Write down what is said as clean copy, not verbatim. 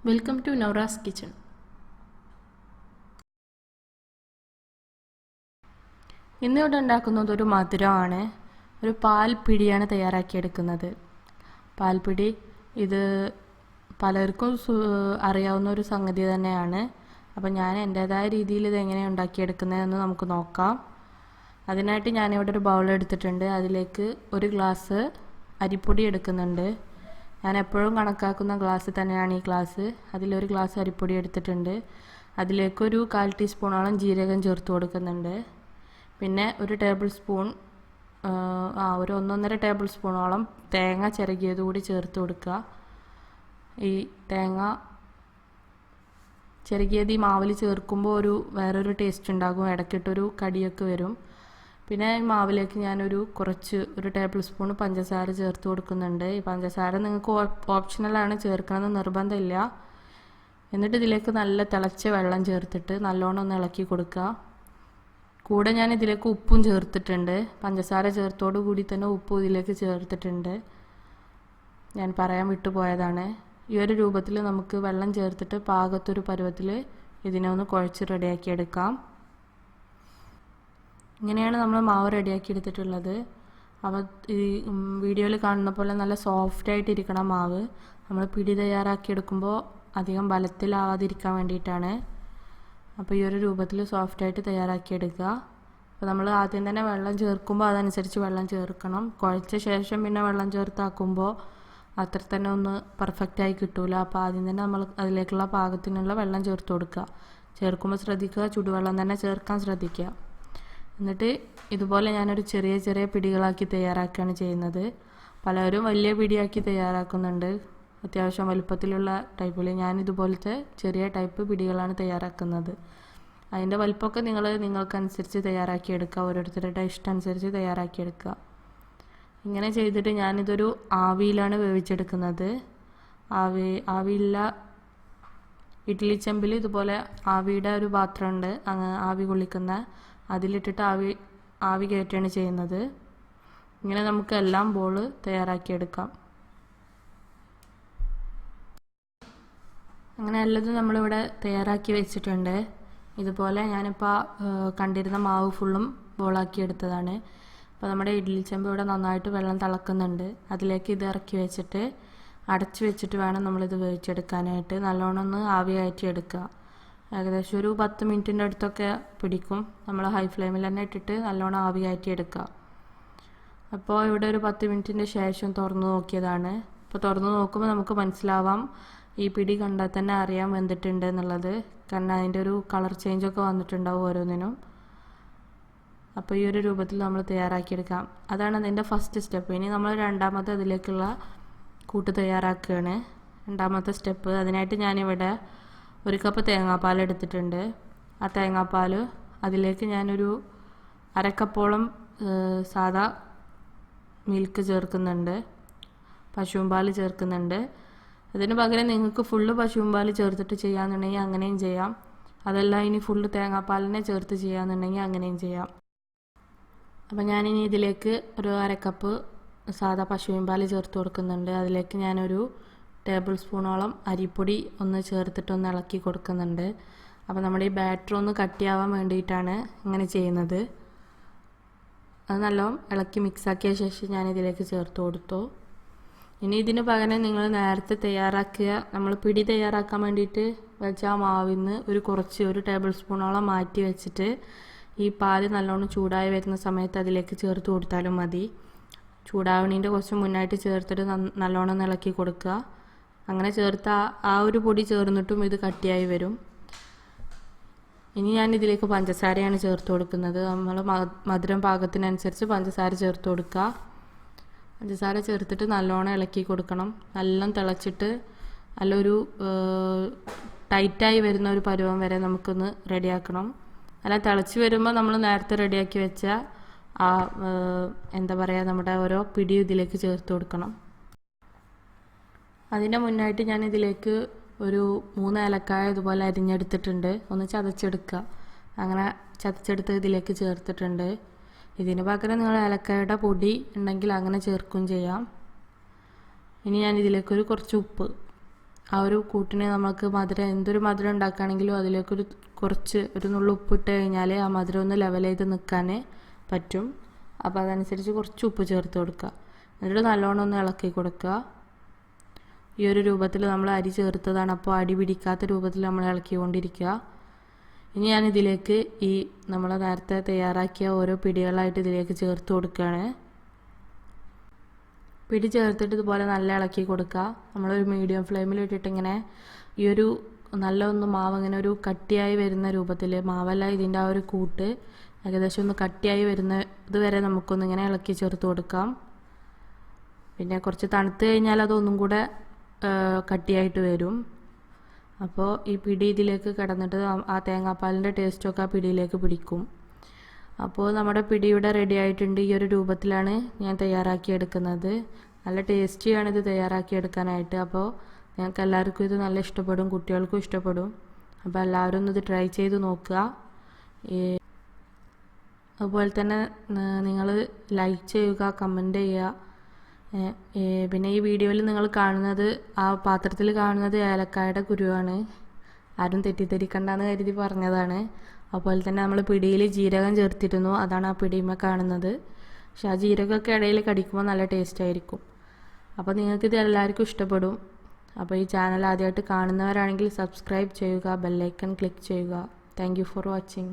Welcome to നൗറാസ് kitchen. ഇന്നിവിടെ ഉണ്ടാക്കുന്നത് ഒരു മധുരമാണ്. ഒരു പാൽ പിടിയാണ് തയ്യാറാക്കിയെടുക്കുന്നത്. പാൽപ്പിടി ഇത് പലർക്കും അറിയാവുന്ന ഒരു സംഗതി തന്നെയാണ്. അപ്പം ഞാൻ എൻ്റേതായ രീതിയിൽ ഇത് എങ്ങനെയാണ് ഉണ്ടാക്കിയെടുക്കുന്നതെന്ന് നമുക്ക് നോക്കാം. അതിനായിട്ട് ഞാനിവിടെ ഒരു ബൗൾ എടുത്തിട്ടുണ്ട്. അതിലേക്ക് ഒരു ഗ്ലാസ് അരിപ്പൊടി എടുക്കുന്നുണ്ട്. ഞാൻ എപ്പോഴും കണക്കാക്കുന്ന ഗ്ലാസ് തന്നെയാണ് ഈ ഗ്ലാസ്. അതിലൊരു ഗ്ലാസ് അരിപ്പൊടി എടുത്തിട്ടുണ്ട്. അതിലേക്കൊരു 1/4 ടീസ്പൂണോളം ജീരകം ചേർത്ത് കൊടുക്കുന്നുണ്ട്. പിന്നെ ഒരു ടേബിൾ സ്പൂൺ ഒരു 1.5 ടേബിൾ സ്പൂണോളം തേങ്ങ ചിരകിയത് കൂടി ചേർത്ത് കൊടുക്കുക. ഈ തേങ്ങ ചിരകിയത് ഈ മാവിൽ ചേർക്കുമ്പോൾ വേറൊരു ടേസ്റ്റ് ഉണ്ടാകും. ഇടയ്ക്കിട്ടൊരു കടിയൊക്കെ വരും. പിന്നെ ഈ മാവിലേക്ക് ഞാനൊരു ടേബിൾ സ്പൂൺ പഞ്ചസാര ചേർത്ത് കൊടുക്കുന്നുണ്ട്. ഈ പഞ്ചസാര നിങ്ങൾക്ക് ഓപ്ഷണലാണ്, ചേർക്കണമെന്ന് നിർബന്ധമില്ല. എന്നിട്ട് ഇതിലേക്ക് നല്ല തിളച്ച വെള്ളം ചേർത്തിട്ട് നല്ലോണം ഒന്ന് ഇളക്കി കൊടുക്കുക. കൂടെ ഞാൻ ഇതിലേക്ക് ഉപ്പും ചേർത്തിട്ടുണ്ട്. പഞ്ചസാര ചേർത്തോടു കൂടി തന്നെ ഉപ്പും ഇതിലേക്ക് ചേർത്തിട്ടുണ്ട്. ഞാൻ പറയാൻ വിട്ടുപോയതാണ്. ഈ ഒരു രൂപത്തിൽ നമുക്ക് വെള്ളം ചേർത്തിട്ട് പാകത്തൊരു പരുവത്തിൽ ഇതിനെ ഒന്ന് കുഴച്ച് റെഡിയാക്കി എടുക്കാം. ഇങ്ങനെയാണ് നമ്മൾ മാവ് റെഡിയാക്കി എടുത്തിട്ടുള്ളത്. അപ്പോൾ ഈ വീഡിയോയിൽ കാണുന്ന പോലെ നല്ല സോഫ്റ്റായിട്ടിരിക്കണം മാവ്. നമ്മൾ പിടി തയ്യാറാക്കി എടുക്കുമ്പോൾ അധികം ബലത്തിലാവാതിരിക്കാൻ വേണ്ടിയിട്ടാണ്. അപ്പോൾ ഈ ഒരു രൂപത്തിൽ സോഫ്റ്റായിട്ട് തയ്യാറാക്കിയെടുക്കുക. അപ്പോൾ നമ്മൾ ആദ്യം തന്നെ വെള്ളം ചേർക്കുമ്പോൾ അതനുസരിച്ച് വെള്ളം ചേർക്കണം. കുഴച്ച ശേഷം പിന്നെ വെള്ളം ചേർത്താക്കുമ്പോൾ അത്ര തന്നെ ഒന്ന് പെർഫെക്റ്റായി കിട്ടില്ല. അപ്പോൾ ആദ്യം തന്നെ നമ്മൾ അതിലേക്കുള്ള പാകത്തിനുള്ള വെള്ളം ചേർത്ത് കൊടുക്കുക. ചേർക്കുമ്പോൾ ശ്രദ്ധിക്കുക, ചുടുവെള്ളം തന്നെ ചേർക്കാൻ ശ്രദ്ധിക്കുക. എന്നിട്ട് ഇതുപോലെ ഞാനൊരു ചെറിയ ചെറിയ പിടികളാക്കി തയ്യാറാക്കുകയാണ് ചെയ്യുന്നത്. പലരും വലിയ പിടിയാക്കി തയ്യാറാക്കുന്നുണ്ട്, അത്യാവശ്യം വലുപ്പത്തിലുള്ള ടൈപ്പിൽ. ഞാൻ ഇതുപോലത്തെ ചെറിയ ടൈപ്പ് പിടികളാണ് തയ്യാറാക്കുന്നത്. അതിൻ്റെ വലുപ്പമൊക്കെ നിങ്ങൾക്കനുസരിച്ച് തയ്യാറാക്കിയെടുക്കുക. ഓരോരുത്തരുടെ ഇഷ്ടം അനുസരിച്ച് തയ്യാറാക്കിയെടുക്കുക. ഇങ്ങനെ ചെയ്തിട്ട് ഞാനിതൊരു ആവിയിലാണ് വേവിച്ചെടുക്കുന്നത്. ആവിയില്ല ഇഡ്ഡലി ചെമ്പിൽ ഇതുപോലെ ആവിയുടെ ഒരു പാത്രമുണ്ട്, ആവി കൊള്ളിക്കുന്ന, അതിലിട്ടിട്ട് ആവി കയറ്റുകയാണ് ചെയ്യുന്നത്. ഇങ്ങനെ നമുക്ക് എല്ലാം ബോൾ തയ്യാറാക്കിയെടുക്കാം. അങ്ങനെ എല്ലതും നമ്മളിവിടെ തയ്യാറാക്കി വെച്ചിട്ടുണ്ട്. ഇതുപോലെ ഞാനിപ്പോൾ കണ്ടിരുന്ന മാവ് ഫുള്ളും ബോളാക്കി എടുത്തതാണ്. അപ്പോൾ നമ്മുടെ ഇഡ്ഡലി ചെമ്പ് ഇവിടെ നന്നായിട്ട് വെള്ളം തിളക്കുന്നുണ്ട്. അതിലേക്ക് ഇത് ഇറക്കി വെച്ചിട്ട് അടച്ചു വെച്ചിട്ട് വേണം നമ്മളിത് വേവിച്ചെടുക്കാനായിട്ട്. നല്ലോണം ഒന്ന് ആവി കയറ്റി എടുക്കുക. ഏകദേശം ഒരു 10 മിനിറ്റിൻ്റെ അടുത്തൊക്കെ പിടിക്കും. നമ്മൾ ഹൈ ഫ്ലെയിമിൽ തന്നെ ഇട്ടിട്ട് നല്ലോണം ആവി കയറ്റി എടുക്കുക. അപ്പോൾ ഇവിടെ ഒരു 10 മിനിറ്റിൻ്റെ ശേഷം തുറന്നു നോക്കിയതാണ്. അപ്പോൾ തുറന്നു നോക്കുമ്പോൾ നമുക്ക് മനസ്സിലാവാം, ഈ പിടി കണ്ടാൽ തന്നെ അറിയാൻ വെന്തിട്ടുണ്ട് എന്നുള്ളത്. കാരണം അതിൻ്റെ ഒരു കളർ ചേഞ്ചൊക്കെ വന്നിട്ടുണ്ടാവും ഓരോന്നിനും. അപ്പോൾ ഈ ഒരു രൂപത്തിൽ നമ്മൾ തയ്യാറാക്കിയെടുക്കാം. അതാണ് അതിൻ്റെ ഫസ്റ്റ് സ്റ്റെപ്പ്. ഇനി നമ്മൾ രണ്ടാമത്തെ അതിലേക്കുള്ള കൂട്ട് തയ്യാറാക്കുകയാണ്. രണ്ടാമത്തെ സ്റ്റെപ്പ്. അതിനായിട്ട് ഞാനിവിടെ 1 കപ്പ് തേങ്ങാപ്പാൽ എടുത്തിട്ടുണ്ട്. ആ തേങ്ങാപ്പാൽ അതിലേക്ക് ഞാനൊരു 1/2 കപ്പോളം സാദാ മിൽക്ക് ചേർക്കുന്നുണ്ട്, പശുവും പാൽ ചേർക്കുന്നുണ്ട്. അതിന് പകരം നിങ്ങൾക്ക് ഫുള്ള് പശുവും പാൽ ചേർത്തിട്ട് ചെയ്യാമെന്നുണ്ടെങ്കിൽ അങ്ങനെയും ചെയ്യാം. അതല്ല ഇനി ഫുള്ള് തേങ്ങാപ്പാലിനെ ചേർത്ത് ചെയ്യാമെന്നുണ്ടെങ്കിൽ അങ്ങനെയും ചെയ്യാം. അപ്പം ഞാനിനി ഇതിലേക്ക് ഒരു 1/2 കപ്പ് സാദാ പശുവിൻ പാൽ ചേർത്ത് കൊടുക്കുന്നുണ്ട്. അതിലേക്ക് ഞാനൊരു ടേബിൾ സ്പൂണോളം അരിപ്പൊടി ഒന്ന് ചേർത്തിട്ടൊന്ന് ഇളക്കി കൊടുക്കുന്നുണ്ട്. അപ്പോൾ നമ്മുടെ ഈ ബാറ്റർ ഒന്ന് കട്ടിയാവാൻ വേണ്ടിയിട്ടാണ് ഇങ്ങനെ ചെയ്യുന്നത്. അത് നല്ലോണം ഇളക്കി മിക്സാക്കിയ ശേഷം ഞാനിതിലേക്ക് ചേർത്ത് കൊടുത്തു. ഇനി ഇതിന് പകരം നിങ്ങൾ നേരത്തെ നമ്മൾ പിടി തയ്യാറാക്കാൻ വേണ്ടിയിട്ട് വെച്ച ആ മാവിൽ നിന്ന് ഒരു ടേബിൾ സ്പൂണോളം മാറ്റി വെച്ചിട്ട് ഈ പാല് നല്ലോണം ചൂടായി വരുന്ന സമയത്ത് അതിലേക്ക് ചേർത്ത് കൊടുത്താലും മതി. ചൂടാവണീൻ്റെ കുറച്ച് മുന്നായിട്ട് ചേർത്തിട്ട് നല്ലോണം ഇളക്കി കൊടുക്കുക. അങ്ങനെ ചേർത്ത ആ ഒരു പൊടി ചേർന്നിട്ടും ഇത് കട്ടിയായി വരും. ഇനി ഞാൻ ഇതിലേക്ക് പഞ്ചസാരയാണ് ചേർത്ത് കൊടുക്കുന്നത്. നമ്മൾ മധുരം പാകത്തിനനുസരിച്ച് പഞ്ചസാര ചേർത്ത് കൊടുക്കുക. പഞ്ചസാര ചേർത്തിട്ട് നല്ലോണം ഇളക്കി കൊടുക്കണം. നല്ലോണം തിളച്ചിട്ട് നല്ലൊരു ടൈറ്റായി വരുന്ന ഒരു പരുവം വരെ നമുക്കൊന്ന് റെഡിയാക്കണം. അല്ല, തിളച്ച് വരുമ്പോൾ നമ്മൾ നേരത്തെ റെഡിയാക്കി വെച്ച നമ്മുടെ ഓരോ പിടിയും ഇതിലേക്ക് ചേർത്ത് കൊടുക്കണം. അതിൻ്റെ മുന്നായിട്ട് ഞാൻ ഇതിലേക്ക് ഒരു 3 ഏലക്കായ ഇതുപോലെ അരിഞ്ഞെടുത്തിട്ടുണ്ട്. ഒന്ന് ചതച്ചെടുക്കുക. അങ്ങനെ ചതച്ചെടുത്ത് ഇതിലേക്ക് ചേർത്തിട്ടുണ്ട്. ഇതിന് പകരം നിങ്ങൾ ഏലക്കായുടെ പൊടി ഉണ്ടെങ്കിൽ അങ്ങനെ ചേർക്കുകയും ചെയ്യാം. ഇനി ഞാൻ ഇതിലേക്ക് കുറച്ച് ഉപ്പ് ആ ഒരു കൂട്ടിന് നമുക്ക് മധുരം എന്തൊരു മധുരം ഉണ്ടാക്കുകയാണെങ്കിലും അതിലേക്കൊരു കുറച്ച് ഒരു നുള്ളു ഉപ്പിട്ട് കഴിഞ്ഞാൽ ആ മധുരം ഒന്ന് ലെവൽ ചെയ്ത് നിൽക്കാൻ പറ്റും. അപ്പോൾ അതനുസരിച്ച് കുറച്ച് ഉപ്പ് ചേർത്ത് കൊടുക്കുക. എന്നിട്ട് നല്ലോണം ഒന്ന് ഇളക്കി കൊടുക്കുക. ഈ ഒരു രൂപത്തിൽ നമ്മൾ അരി ചേർത്തതാണ്, അപ്പോൾ അടി പിടിക്കാത്ത രൂപത്തിൽ നമ്മൾ ഇളക്കിക്കൊണ്ടിരിക്കുക. ഇനി ഞാൻ ഇതിലേക്ക് ഈ നമ്മൾ നേരത്തെ തയ്യാറാക്കിയ ഓരോ പിടികളായിട്ട് ഇതിലേക്ക് ചേർത്ത് കൊടുക്കുകയാണ്. പിടി ചേർത്തിട്ട് ഇതുപോലെ നല്ല ഇളക്കി കൊടുക്കുക. നമ്മളൊരു മീഡിയം ഫ്ലെയിമിൽ ഇട്ടിട്ട് ഇങ്ങനെ ഈ ഒരു നല്ല ഒന്ന് മാവ് ഇങ്ങനെ ഒരു കട്ടിയായി വരുന്ന രൂപത്തിൽ, മാവല്ല ഇതിൻ്റെ ആ ഒരു കൂട്ട് ഏകദേശം ഒന്ന് കട്ടിയായി വരുന്ന ഇതുവരെ നമുക്കൊന്നിങ്ങനെ ഇളക്കി ചേർത്ത് കൊടുക്കാം. പിന്നെ കുറച്ച് തണുത്ത് കഴിഞ്ഞാൽ അതൊന്നും കൂടെ കട്ടിയായിട്ട് വരും. അപ്പോൾ ഈ പിടി ഇതിലേക്ക് കിടന്നിട്ട് ആ തേങ്ങാപ്പാലിൻ്റെ ടേസ്റ്റൊക്കെ ആ പിടിയിലേക്ക് പിടിക്കും. അപ്പോൾ നമ്മുടെ പിടി ഇവിടെ റെഡി ആയിട്ടുണ്ട്. ഈ ഒരു രൂപത്തിലാണ് ഞാൻ തയ്യാറാക്കിയെടുക്കുന്നത്. നല്ല ടേസ്റ്റിയാണ് ഇത് തയ്യാറാക്കിയെടുക്കാനായിട്ട്. അപ്പോൾ ഞങ്ങൾക്ക് എല്ലാവർക്കും ഇത് നല്ല ഇഷ്ടപ്പെടും, കുട്ടികൾക്കും ഇഷ്ടപ്പെടും. അപ്പോൾ എല്ലാവരും ഒന്ന് ഇത് ട്രൈ ചെയ്ത് നോക്കുക. അതുപോലെ തന്നെ നിങ്ങൾ ലൈക്ക് ചെയ്യുക, കമൻറ്റ് ചെയ്യുക. പിന്നെ ഈ വീഡിയോയിൽ നിങ്ങൾ കാണുന്നത് ആ പാത്രത്തിൽ കാണുന്നത് ഏലക്കായുടെ കുരുവാണ്. ആരും തെറ്റിദ്ധരിക്കണ്ടെന്ന് കരുതി പറഞ്ഞതാണ്. അതുപോലെ തന്നെ നമ്മൾ പിടിയിൽ ജീരകം ചേർത്തിരുന്നു, അതാണ് ആ പിടിമ കാണുന്നത്. പക്ഷെ ആ ജീരകമൊക്കെ ഇടയിൽ കടിക്കുമ്പോൾ നല്ല ടേസ്റ്റ് ആയിരിക്കും. അപ്പോൾ നിങ്ങൾക്കിത് എല്ലാവർക്കും ഇഷ്ടപ്പെടും. അപ്പോൾ ഈ ചാനൽ ആദ്യമായിട്ട് കാണുന്നവരാണെങ്കിൽ സബ്സ്ക്രൈബ് ചെയ്യുക, ബെല്ലൈക്കൺ ക്ലിക്ക് ചെയ്യുക. Thank you for watching.